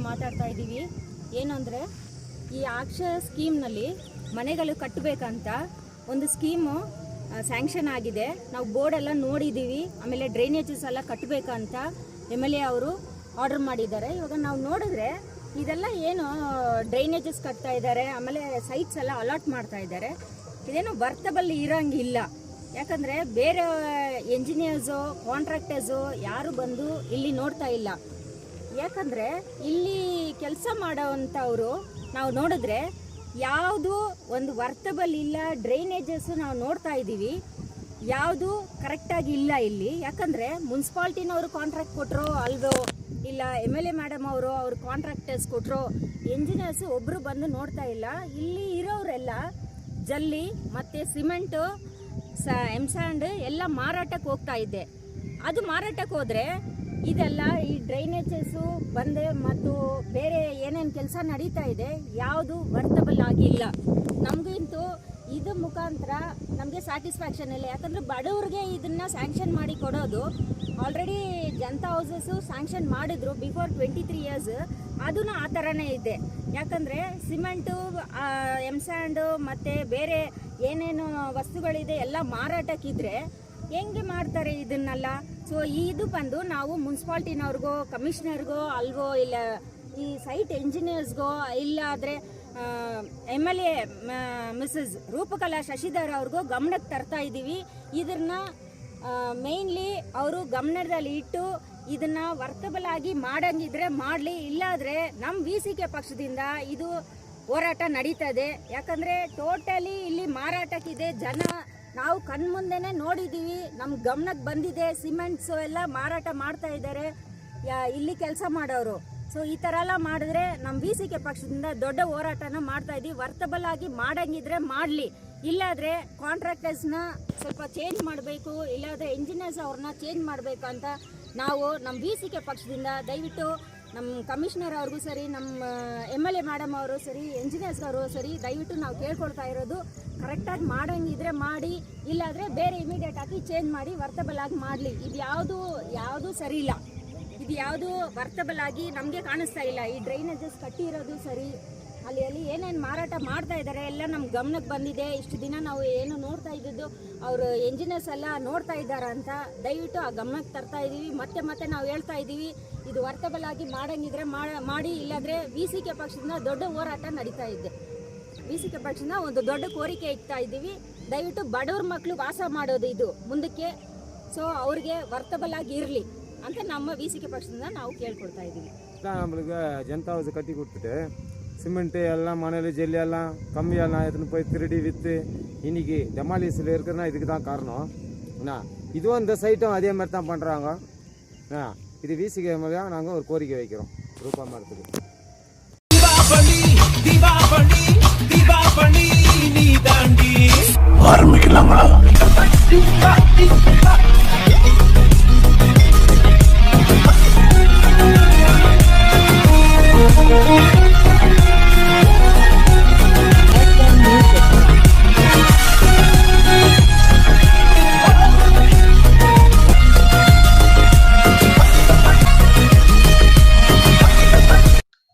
ಮಾತಾಡ್ತಾ ಇದ್ದೀವಿ. ಏನು ಅಂದರೆ, ಈ ಆಕ್ಷಯ ಸ್ಕೀಮ್ನಲ್ಲಿ ಮನೆಗಳು ಕಟ್ಟಬೇಕಂತ ಒಂದು ಸ್ಕೀಮು ಸ್ಯಾಂಕ್ಷನ್ ಆಗಿದೆ. ನಾವು ಬೋರ್ಡೆಲ್ಲ ನೋಡಿದ್ದೀವಿ. ಆಮೇಲೆ ಡ್ರೈನೇಜಸ್ ಎಲ್ಲ ಕಟ್ಟಬೇಕಂತ MLA ಅವರು ಆರ್ಡರ್ ಮಾಡಿದ್ದಾರೆ. ಇವಾಗ ನಾವು ನೋಡಿದ್ರೆ ಇದೆಲ್ಲ ಏನು ಡ್ರೈನೇಜಸ್ ಕಟ್ತಾ ಇದ್ದಾರೆ, ಆಮೇಲೆ ಸೈಟ್ಸ್ ಎಲ್ಲ ಅಲಾಟ್ ಮಾಡ್ತಾ ಇದ್ದಾರೆ. ಇದೇನು ವರ್ತಬಲ್ ಇರೋಂಗಿಲ್ಲ. ಯಾಕಂದರೆ ಬೇರೆ ಎಂಜಿನಿಯರ್ಸು ಕಾಂಟ್ರಾಕ್ಟರ್ಸು ಯಾರು ಬಂದು ಇಲ್ಲಿ ನೋಡ್ತಾ ಇಲ್ಲ. ಯಾಕಂದರೆ ಇಲ್ಲಿ ಕೆಲಸ ಮಾಡೋವಂಥವ್ರು ನಾವು ನೋಡಿದ್ರೆ ಯಾವುದು ಒಂದು ವರ್ತಬಲ್ ಇಲ್ಲ. ಡ್ರೈನೇಜಸ್ಸು ನಾವು ನೋಡ್ತಾ ಇದ್ದೀವಿ, ಯಾವುದು ಕರೆಕ್ಟಾಗಿ ಇಲ್ಲ ಇಲ್ಲಿ. ಯಾಕಂದರೆ ಮುನ್ಸಿಪಾಲ್ಟಿನವರು ಕಾಂಟ್ರಾಕ್ಟ್ ಕೊಟ್ಟರು ಅಲ್ವೋ, ಇಲ್ಲ MLA ಮೇಡಮ್ ಅವರು ಅವ್ರ ಕಾಂಟ್ರಾಕ್ಟರ್ಸ್ ಕೊಟ್ಟರು, ಎಂಜಿನಿಯರ್ಸು ಒಬ್ಬರು ಬಂದು ನೋಡ್ತಾ ಇಲ್ಲ. ಇಲ್ಲಿ ಇರೋರೆಲ್ಲ ಜಲ್ಲಿ ಮತ್ತು ಸಿಮೆಂಟು ಎಮ್ಸ್ಯಾಂಡ್ ಎಲ್ಲ ಮಾರಾಟಕ್ಕೆ ಹೋಗ್ತಾ ಇದೆ. ಅದು ಮಾರಾಟಕ್ಕೆ ಹೋದರೆ ಇದೆಲ್ಲ ಈ ಡ್ರೈನೇಜಸ್ಸು ಬಂದೆ ಮತ್ತು ಬೇರೆ ಏನೇನು ಕೆಲಸ ನಡೀತಾ ಇದೆ ಯಾವುದು ವರ್ತಬಲ್ ಆಗಿಲ್ಲ. ನಮಗಂತೂ ಇದು ಮುಖಾಂತರ ನಮಗೆ ಸ್ಯಾಟಿಸ್ಫ್ಯಾಕ್ಷನ್ ಇಲ್ಲ. ಯಾಕಂದರೆ ಬಡವ್ರಿಗೆ ಇದನ್ನು ಸ್ಯಾಂಕ್ಷನ್ ಮಾಡಿ ಕೊಡೋದು. ಆಲ್ರೆಡಿ ಜನತಾ ಹೌಸಸ್ಸು ಸ್ಯಾಂಕ್ಷನ್ ಮಾಡಿದ್ರು ಬಿಫೋರ್ 23 ಇಯರ್ಸ್. ಅದೂ ಆ ಥರನೇ ಇದೆ. ಯಾಕಂದರೆ ಸಿಮೆಂಟು ಎಮ್ಸ್ಯಾಂಡು ಮತ್ತು ಬೇರೆ ಏನೇನು ವಸ್ತುಗಳಿದೆ ಎಲ್ಲ ಮಾರಾಟಕ್ಕಿದ್ರೆ ಹೆಂಗೆ ಮಾಡ್ತಾರೆ ಇದನ್ನೆಲ್ಲ? ಸೊ ಇದು ಬಂದು ನಾವು ಮುನ್ಸಿಪಾಲ್ಟಿನವ್ರಿಗೋ ಕಮಿಷನರ್ಗೋ ಅಲ್ವೋ ಇಲ್ಲ ಈ ಸೈಟ್ ಎಂಜಿನಿಯರ್ಸ್ಗೋ ಇಲ್ಲಾದರೆ MLA ಮಿಸಸ್ ರೂಪಕಲಾ ಶಶಿಧರ್ ಅವ್ರಿಗೂ ಗಮನಕ್ಕೆ ತರ್ತಾ ಇದ್ದೀವಿ. ಇದನ್ನ ಮೇಯ್ನ್ಲಿ ಅವರು ಗಮನದಲ್ಲಿ ಇಟ್ಟು ಇದನ್ನ ವರ್ತಬಲ್ ಆಗಿ ಮಾಡಂಗಿದ್ರೆ ಮಾಡಲಿ, ಇಲ್ಲಾದರೆ ನಮ್ಮ VCK ಪಕ್ಷದಿಂದ ಇದು ಹೋರಾಟ ನಡೀತದೆ. ಯಾಕಂದರೆ ಟೋಟಲಿ ಇಲ್ಲಿ ಮಾರಾಟಕ್ಕಿದೆ. ಜನ ನಾವು ಕಣ್ಮುಂದೆನೇ ನೋಡಿದ್ದೀವಿ, ನಮ್ಮ ಗಮನಕ್ಕೆ ಬಂದಿದೆ. ಸಿಮೆಂಟ್ಸು ಎಲ್ಲ ಮಾರಾಟ ಮಾಡ್ತಾ ಇದ್ದಾರೆ ಇಲ್ಲಿ ಕೆಲಸ ಮಾಡೋರು. ಸೊ ಈ ಥರ ಎಲ್ಲ ಮಾಡಿದ್ರೆ ನಮ್ಮ VCK ಪಕ್ಷದಿಂದ ದೊಡ್ಡ ಹೋರಾಟನ ಮಾಡ್ತಾ ಇದ್ದೀವಿ. ವರ್ತಬಲ್ ಆಗಿ ಮಾಡಂಗಿದ್ರೆ ಮಾಡಲಿ, ಇಲ್ಲಾದರೆ ಕಾಂಟ್ರಾಕ್ಟರ್ಸ್ನ ಸ್ವಲ್ಪ ಚೇಂಜ್ ಮಾಡಬೇಕು, ಇಲ್ಲಾದರೆ ಇಂಜಿನಿಯರ್ಸ್ ಅವ್ರನ್ನ ಚೇಂಜ್ ಮಾಡಬೇಕು ಅಂತ ನಾವು ನಮ್ಮ VCK ಪಕ್ಷದಿಂದ ದಯವಿಟ್ಟು ನಮ್ಮ ಕಮಿಷನರ್ ಅವ್ರಿಗೂ ಸರಿ, ನಮ್ಮ MLA ಮೇಡಮ್ ಅವರು ಸರಿ, ಎಂಜಿನಿಯರ್ಸ್ ಅವರು ಸರಿ, ದಯವಿಟ್ಟು ನಾವು ಕೇಳ್ಕೊಳ್ತಾ ಇರೋದು ಕರೆಕ್ಟಾಗಿ ಮಾಡಂಗಿದ್ರೆ ಮಾಡಿ, ಇಲ್ಲಾದರೆ ಬೇರೆ ಇಮಿಡಿಯೇಟ್ ಆಗಿ ಚೇಂಜ್ ಮಾಡಿ ವರ್ತಬಲ್ ಆಗಿ ಮಾಡಲಿ. ಇದು ಯಾವುದು ಸರಿ ಇಲ್ಲ. ಇದು ಯಾವುದು ವರ್ತಬಲ್ ಆಗಿ ನಮಗೆ ಕಾಣಿಸ್ತಾ ಇಲ್ಲ. ಈ ಡ್ರೈನೇಜಸ್ ಕಟ್ಟಿರೋದು ಸರಿ, ಅಲ್ಲಿ ಏನೇನು ಮಾರಾಟ ಮಾಡ್ತಾ ಇದ್ದಾರೆ ಎಲ್ಲ ನಮ್ಮ ಗಮನಕ್ಕೆ ಬಂದಿದೆ. ಇಷ್ಟು ದಿನ ನಾವು ಏನು ನೋಡ್ತಾ ಇದ್ದಿದ್ದು ಅವರು ಎಂಜಿನಿಯರ್ಸ್ ಎಲ್ಲ ನೋಡ್ತಾ ಇದ್ದಾರೆ ಅಂತ ದಯವಿಟ್ಟು ಆ ಗಮನಕ್ಕೆ ತರ್ತಾ ಇದ್ದೀವಿ. ಮತ್ತೆ ನಾವು ಹೇಳ್ತಾ ಇದ್ದೀವಿ, ಇದು ವರ್ತಬಲ್ ಆಗಿ ಮಾಡಂಗಿದ್ರೆ ಮಾಡಿ, ಇಲ್ಲಾದರೆ VCK ಪಕ್ಷದಿಂದ ದೊಡ್ಡ ಹೋರಾಟ ನಡೀತಾ ಇದೆ. VCK ಪಕ್ಷದಿಂದ ಒಂದು ದೊಡ್ಡ ಕೋರಿಕೆ ಇಡ್ತಾ ಇದ್ದೀವಿ. ದಯವಿಟ್ಟು ಬಡವ್ರ ಮಕ್ಕಳು ವಾಸ ಮಾಡೋದು ಇದು ಮುಂದಕ್ಕೆ, ಸೊ ಅವ್ರಿಗೆ ವರ್ತಬಲ್ ಆಗಿ ಇರಲಿ ಅಂತ ನಮ್ಮ VCK ಪಕ್ಷದಿಂದ ನಾವು ಕೇಳ್ಕೊಳ್ತಾ ಇದ್ದೀವಿ. நம்மளுக்கு ஜனதா ஹவுஸ் கட்டி கொடுத்துட்டு சிமெண்ட்டு எல்லாம் மணல் ஜல்லி எல்லாம் கம்மியெல்லாம் எடுத்துன்னு போய் திருடி விற்று இன்னைக்கு டெமாலிஸில் இருக்கிறனா இதுக்கு தான் காரணம். இதுவும் இந்த சைட்டும் அதே மாதிரி தான் பண்ணுறாங்க. இது VCK மூலம் நாங்கள் ஒரு கோரிக்கை வைக்கிறோம் ரூபா மரத்துக்கு. ஆரம்பிக்கலாங்களா?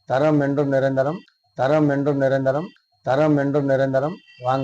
தரம் என்றும் நிரந்தரம், தரம் என்றும் நிரந்தரம், தரம் என்றும் நிரந்தரம். வாங்க.